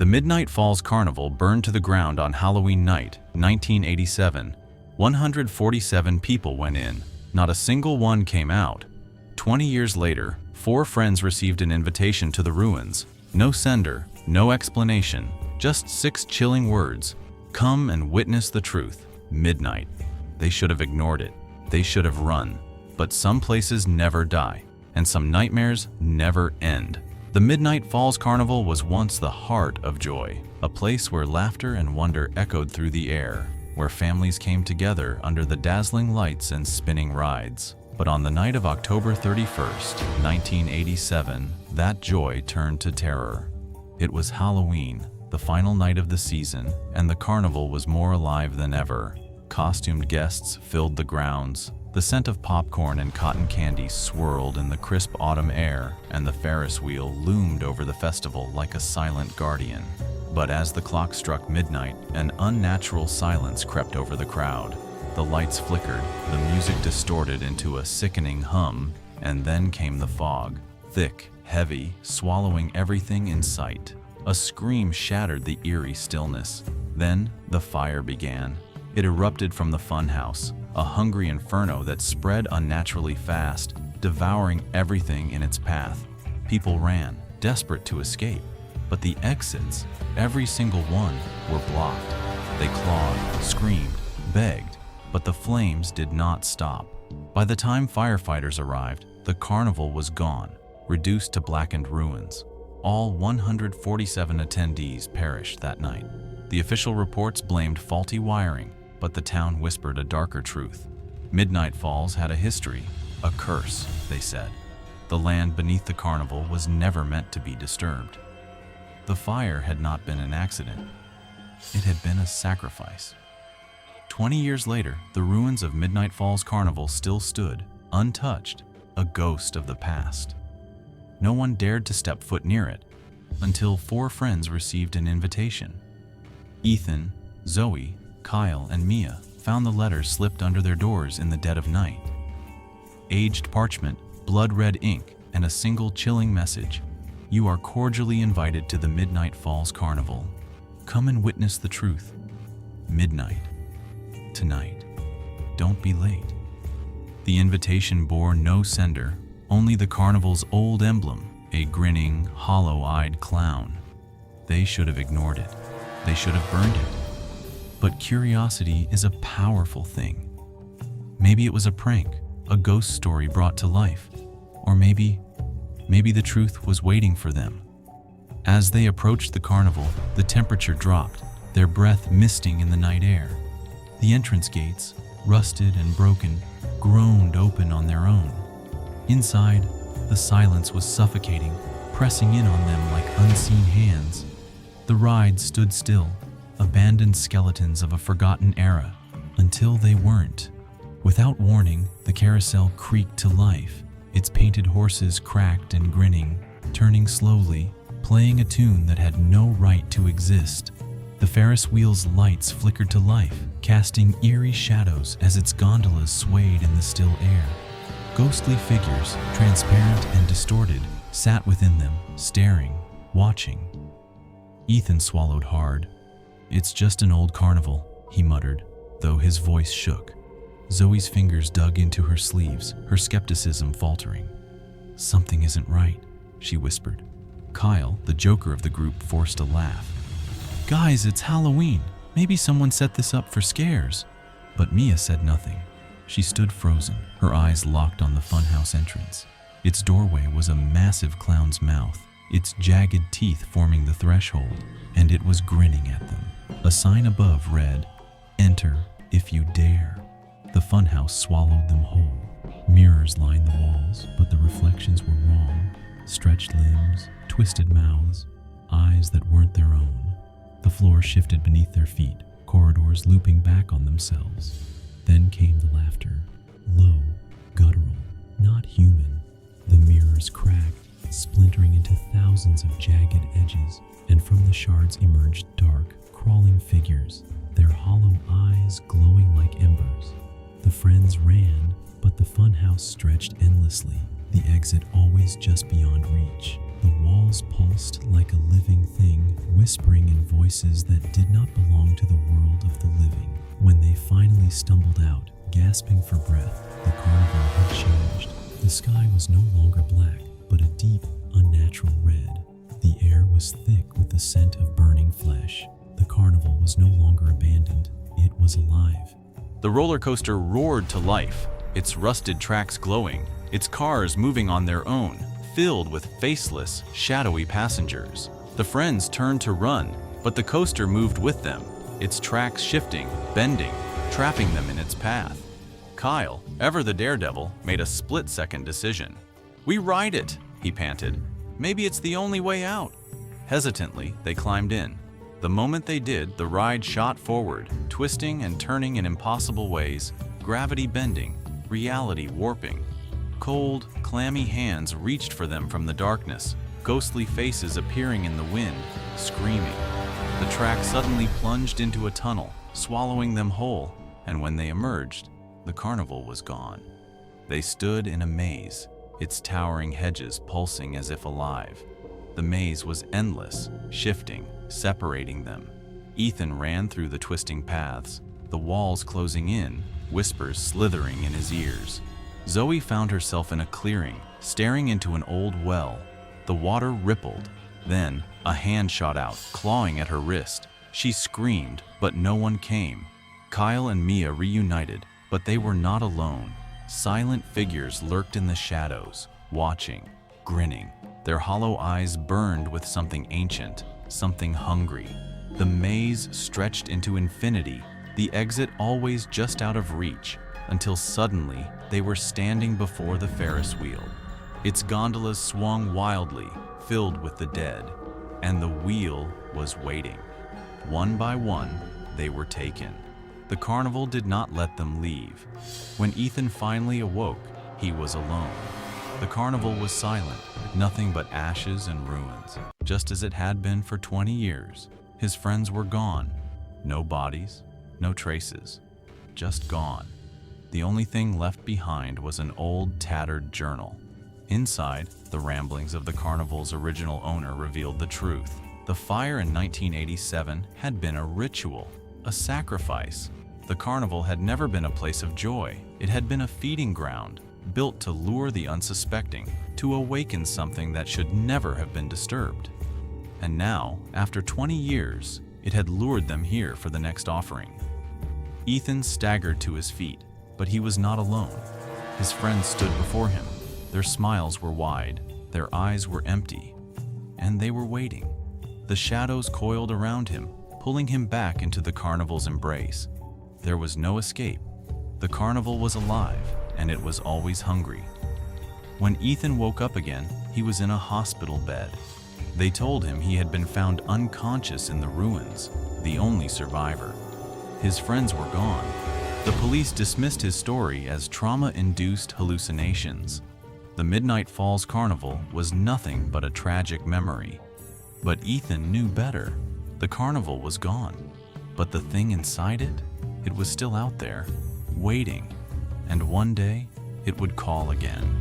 The Midnight Falls Carnival burned to the ground on Halloween night, 1987. 147 people went in. Not a single one came out. 20 years later, 4 friends received an invitation to the ruins. No sender, no explanation, just 6 chilling words. Come and witness the truth. Midnight. They should have ignored it. They should have run. But some places never die, and some nightmares never end. The Midnight Falls Carnival was once the heart of joy, a place where laughter and wonder echoed through the air, where families came together under the dazzling lights and spinning rides. But on the night of October 31st, 1987, that joy turned to terror. It was Halloween, the final night of the season, and the carnival was more alive than ever. Costumed guests filled the grounds. The scent of popcorn and cotton candy swirled in the crisp autumn air, and the Ferris wheel loomed over the festival like a silent guardian. But as the clock struck midnight, an unnatural silence crept over the crowd. The lights flickered, the music distorted into a sickening hum, and then came the fog, thick, heavy, swallowing everything in sight. A scream shattered the eerie stillness. Then the fire began. It erupted from the funhouse, a hungry inferno that spread unnaturally fast, devouring everything in its path. People ran, desperate to escape, but the exits, every single one, were blocked. They clawed, screamed, begged, but the flames did not stop. By the time firefighters arrived, the carnival was gone, reduced to blackened ruins. All 147 attendees perished that night. The official reports blamed faulty wiring, but the town whispered a darker truth. Midnight Falls had a history, a curse, they said. The land beneath the carnival was never meant to be disturbed. The fire had not been an accident. It had been a sacrifice. 20 years later, the ruins of Midnight Falls Carnival still stood, untouched, a ghost of the past. No one dared to step foot near it, until 4 friends received an invitation. Ethan, Zoe, Kyle, and Mia found the letters slipped under their doors in the dead of night. Aged parchment, blood-red ink, and a single chilling message. You are cordially invited to the Midnight Falls Carnival. Come and witness the truth. Midnight. Tonight. Don't be late. The invitation bore no sender, only the carnival's old emblem, a grinning, hollow-eyed clown. They should have ignored it. They should have burned it. But curiosity is a powerful thing. Maybe it was a prank, a ghost story brought to life, or maybe the truth was waiting for them. As they approached the carnival, the temperature dropped, their breath misting in the night air. The entrance gates, rusted and broken, groaned open on their own. Inside, the silence was suffocating, pressing in on them like unseen hands. The ride stood still, abandoned skeletons of a forgotten era, until they weren't. Without warning, the carousel creaked to life, its painted horses cracked and grinning, turning slowly, playing a tune that had no right to exist. The Ferris wheel's lights flickered to life, casting eerie shadows as its gondolas swayed in the still air. Ghostly figures, transparent and distorted, sat within them, staring, watching. Ethan swallowed hard. It's just an old carnival, he muttered, though his voice shook. Zoe's fingers dug into her sleeves, her skepticism faltering. Something isn't right, she whispered. Kyle, the joker of the group, forced a laugh. Guys, it's Halloween. Maybe someone set this up for scares. But Mia said nothing. She stood frozen, her eyes locked on the funhouse entrance. Its doorway was a massive clown's mouth, its jagged teeth forming the threshold, and it was grinning at them. A sign above read, "Enter if you dare." The funhouse swallowed them whole. Mirrors lined the walls, but the reflections were wrong. Stretched limbs, twisted mouths, eyes that weren't their own. The floor shifted beneath their feet, corridors looping back on themselves. Then came the laughter, low, guttural, not human. The mirrors cracked, splintering into thousands of jagged edges, and from the shards emerged dark, crawling figures, their hollow eyes glowing like embers. The friends ran, but the funhouse stretched endlessly, the exit always just beyond reach. The walls pulsed like a living thing, whispering in voices that did not belong to the world of the living. When they finally stumbled out, gasping for breath, the carnival had changed. The sky was no longer black, but a deep, unnatural red. The air was thick with the scent of burning flesh. The carnival was no longer abandoned, it was alive. The roller coaster roared to life, its rusted tracks glowing, its cars moving on their own, filled with faceless, shadowy passengers. The friends turned to run, but the coaster moved with them, its tracks shifting, bending, trapping them in its path. Kyle, ever the daredevil, made a split-second decision. "We ride it," he panted. "Maybe it's the only way out." Hesitantly, they climbed in. The moment they did, the ride shot forward, twisting and turning in impossible ways, gravity bending, reality warping. Cold, clammy hands reached for them from the darkness, ghostly faces appearing in the wind, screaming. The track suddenly plunged into a tunnel, swallowing them whole, and when they emerged, the carnival was gone. They stood in a maze, its towering hedges pulsing as if alive. The maze was endless, shifting, separating them. Ethan ran through the twisting paths, the walls closing in, whispers slithering in his ears. Zoe found herself in a clearing, staring into an old well. The water rippled. Then, a hand shot out, clawing at her wrist. She screamed, but no one came. Kyle and Mia reunited, but they were not alone. Silent figures lurked in the shadows, watching, grinning. Their hollow eyes burned with something ancient, something hungry. The maze stretched into infinity, the exit always just out of reach, until suddenly they were standing before the Ferris wheel. Its gondolas swung wildly, filled with the dead, and the wheel was waiting. One by one, they were taken. The carnival did not let them leave. When Ethan finally awoke, he was alone. The carnival was silent, nothing but ashes and ruins, just as it had been for 20 years. His friends were gone. No bodies, no traces, just gone. The only thing left behind was an old, tattered journal. Inside, the ramblings of the carnival's original owner revealed the truth. The fire in 1987 had been a ritual, a sacrifice. The carnival had never been a place of joy. It had been a feeding ground, built to lure the unsuspecting, to awaken something that should never have been disturbed. And now, after 20 years, it had lured them here for the next offering. Ethan staggered to his feet, but he was not alone. His friends stood before him. Their smiles were wide, their eyes were empty, and they were waiting. The shadows coiled around him, pulling him back into the carnival's embrace. There was no escape. The carnival was alive, and it was always hungry. When Ethan woke up again, he was in a hospital bed. They told him he had been found unconscious in the ruins, the only survivor. His friends were gone. The police dismissed his story as trauma-induced hallucinations. The Midnight Falls Carnival was nothing but a tragic memory. But Ethan knew better. The carnival was gone, but the thing inside it, it was still out there, waiting, and one day it would call again.